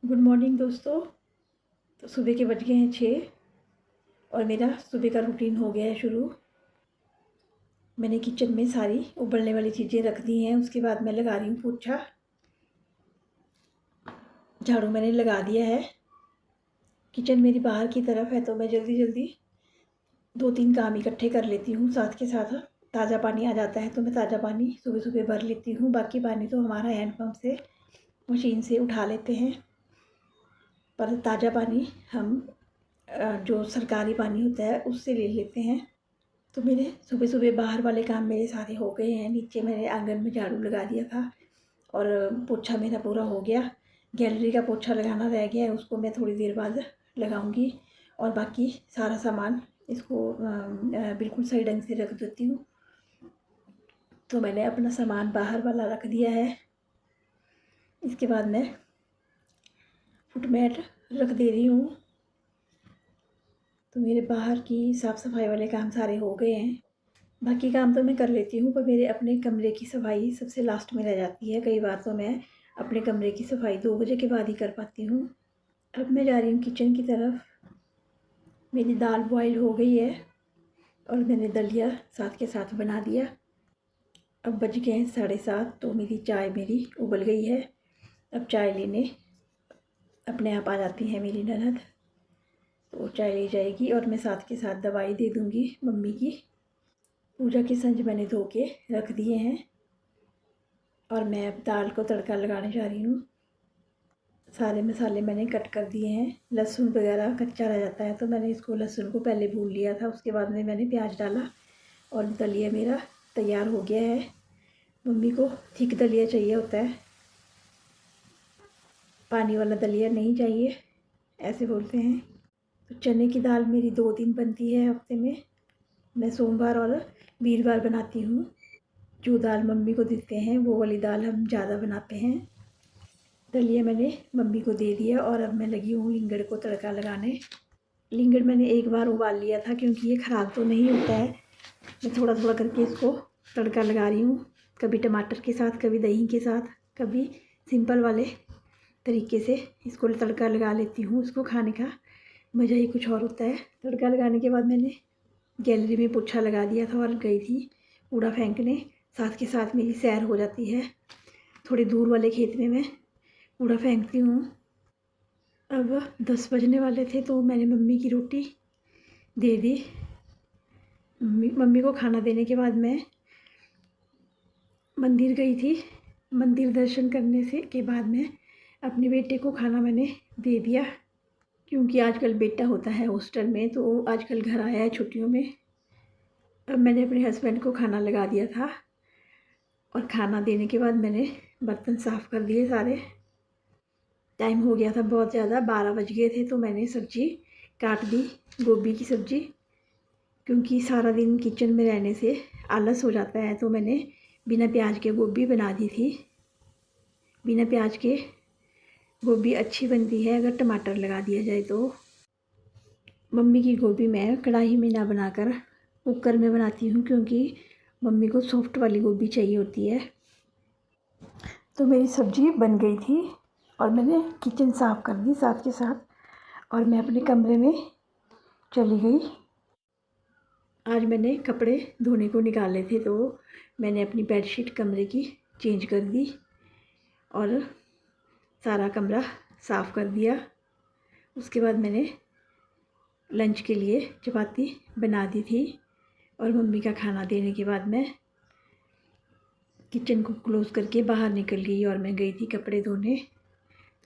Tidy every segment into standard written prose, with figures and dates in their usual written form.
Good morning दोस्तों। तो सुबह के बज गए हैं 6 और मेरा सुबह का रूटीन हो गया है शुरू। मैंने किचन में सारी उबलने वाली चीज़ें रख दी हैं। उसके बाद मैं लगा रही हूँ पोछा। झाड़ू मैंने लगा दिया है। किचन मेरी बाहर की तरफ है तो मैं जल्दी जल्दी 2-3 काम इकट्ठे कर लेती हूँ साथ के साथ। ताज़ा पानी आ जाता है तो मैं ताज़ा पानी सुबह सुबह भर लेती हूँ। बाकी पानी तो हमारा हैंडपम्प से मशीन से उठा लेते हैं, पर ताज़ा पानी हम जो सरकारी पानी होता है उससे ले लेते हैं। तो मेरे सुबह सुबह बाहर वाले काम मेरे सारे हो गए हैं। नीचे मैंने आंगन में झाड़ू लगा दिया था और पोछा मेरा पूरा हो गया। गैलरी का पोछा लगाना रह गया है, उसको मैं थोड़ी देर बाद लगाऊंगी। और बाकी सारा सामान इसको बिल्कुल सही ढंग से रख देती हूँ। तो मैंने अपना सामान बाहर वाला रख दिया है। इसके बाद मैं फुटमैट रख दे रही हूँ। तो मेरे बाहर की साफ़ सफाई वाले काम सारे हो गए हैं। बाकी काम तो मैं कर लेती हूँ, पर मेरे अपने कमरे की सफाई सबसे लास्ट में रह जाती है। कई बार तो मैं अपने कमरे की सफाई 2 बजे के बाद ही कर पाती हूँ। अब मैं जा रही हूँ किचन की तरफ। मेरी दाल बॉयल हो गई है और मैंने दलिया साथ के साथ बना दिया। अब बज गए हैं 7:30 तो मेरी चाय उबल गई है। अब चाय लेने अपने आप आ जाती है मेरी ननद, तो चाय ले जाएगी और मैं साथ के साथ दवाई दे दूँगी मम्मी की। पूजा के संज मैंने धो के रख दिए हैं और मैं अब दाल को तड़का लगाने जा रही हूँ। सारे मसाले मैंने कट कर दिए हैं। लहसुन वगैरह कच्चा रह जाता है तो मैंने इसको लहसुन को पहले भून लिया था। उसके बाद में मैंने प्याज डाला और दलिया मेरा तैयार हो गया है। मम्मी को थिक दलिया चाहिए होता है, पानी वाला दलिया नहीं चाहिए, ऐसे बोलते हैं। तो चने की दाल मेरी 2 दिन बनती है हफ्ते में। मैं सोमवार और वीरवार बनाती हूँ। जो दाल मम्मी को देते हैं वो वाली दाल हम ज़्यादा बनाते हैं। दलिया मैंने मम्मी को दे दिया और अब मैं लगी हूँ लींगड़ को तड़का लगाने। लींगड़ मैंने एक बार उबाल लिया था क्योंकि ये ख़राब तो नहीं होता है। मैं थोड़ा थोड़ा करके इसको तड़का लगा रही हूँ, कभी टमाटर के साथ, कभी दही के साथ, कभी सिंपल वाले तरीके से इसको तड़का लगा लेती हूँ। इसको खाने का मज़ा ही कुछ और होता है। तड़का लगाने के बाद मैंने गैलरी में पोछा लगा दिया था और गई थी कूड़ा फेंकने। साथ के साथ मेरी सैर हो जाती है। थोड़ी दूर वाले खेत में मैं कूड़ा फेंकती हूँ। अब 10 बजने वाले थे तो मैंने मम्मी की रोटी दे दी। मम्मी को खाना देने के बाद मैं मंदिर गई थी। मंदिर दर्शन करने से के बाद में अपने बेटे को खाना मैंने दे दिया, क्योंकि आजकल बेटा होता है हॉस्टल में, तो आजकल घर आया है छुट्टियों में। अब मैंने अपने हस्बैंड को खाना लगा दिया था और खाना देने के बाद मैंने बर्तन साफ़ कर दिए सारे। टाइम हो गया था बहुत ज़्यादा, 12 बज गए थे। तो मैंने सब्ज़ी काट दी, गोभी की सब्ज़ी, क्योंकि सारा दिन किचन में रहने से आलस हो जाता है। तो मैंने बिना प्याज के गोभी बना दी थी। बिना प्याज के गोभी अच्छी बनती है अगर टमाटर लगा दिया जाए तो। मम्मी की गोभी मैं कढ़ाई में ना बनाकर कुकर में बनाती हूँ, क्योंकि मम्मी को सॉफ्ट वाली गोभी चाहिए होती है। तो मेरी सब्ज़ी बन गई थी और मैंने किचन साफ़ कर दी साथ के साथ और मैं अपने कमरे में चली गई। आज मैंने कपड़े धोने को निकाले थे तो मैंने अपनी बेडशीट कमरे की चेंज कर दी और सारा कमरा साफ़ कर दिया। उसके बाद मैंने लंच के लिए चपाती बना दी थी और मम्मी का खाना देने के बाद मैं किचन को क्लोज़ करके बाहर निकल गई और मैं गई थी कपड़े धोने।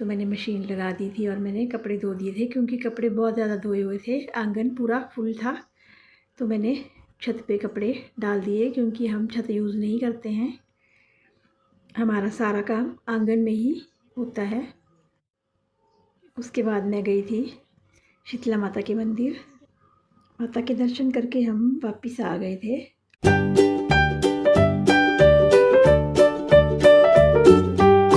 तो मैंने मशीन लगा दी थी और मैंने कपड़े धो दिए थे, क्योंकि कपड़े बहुत ज़्यादा धोए हुए थे। आंगन पूरा फुल था तो मैंने छत पे कपड़े डाल दिए, क्योंकि हम छत यूज़ नहीं करते हैं। हमारा सारा काम आंगन में ही होता है। उसके बाद मैं गई थी शीतला माता के मंदिर। माता के दर्शन करके हम वापस आ गए थे।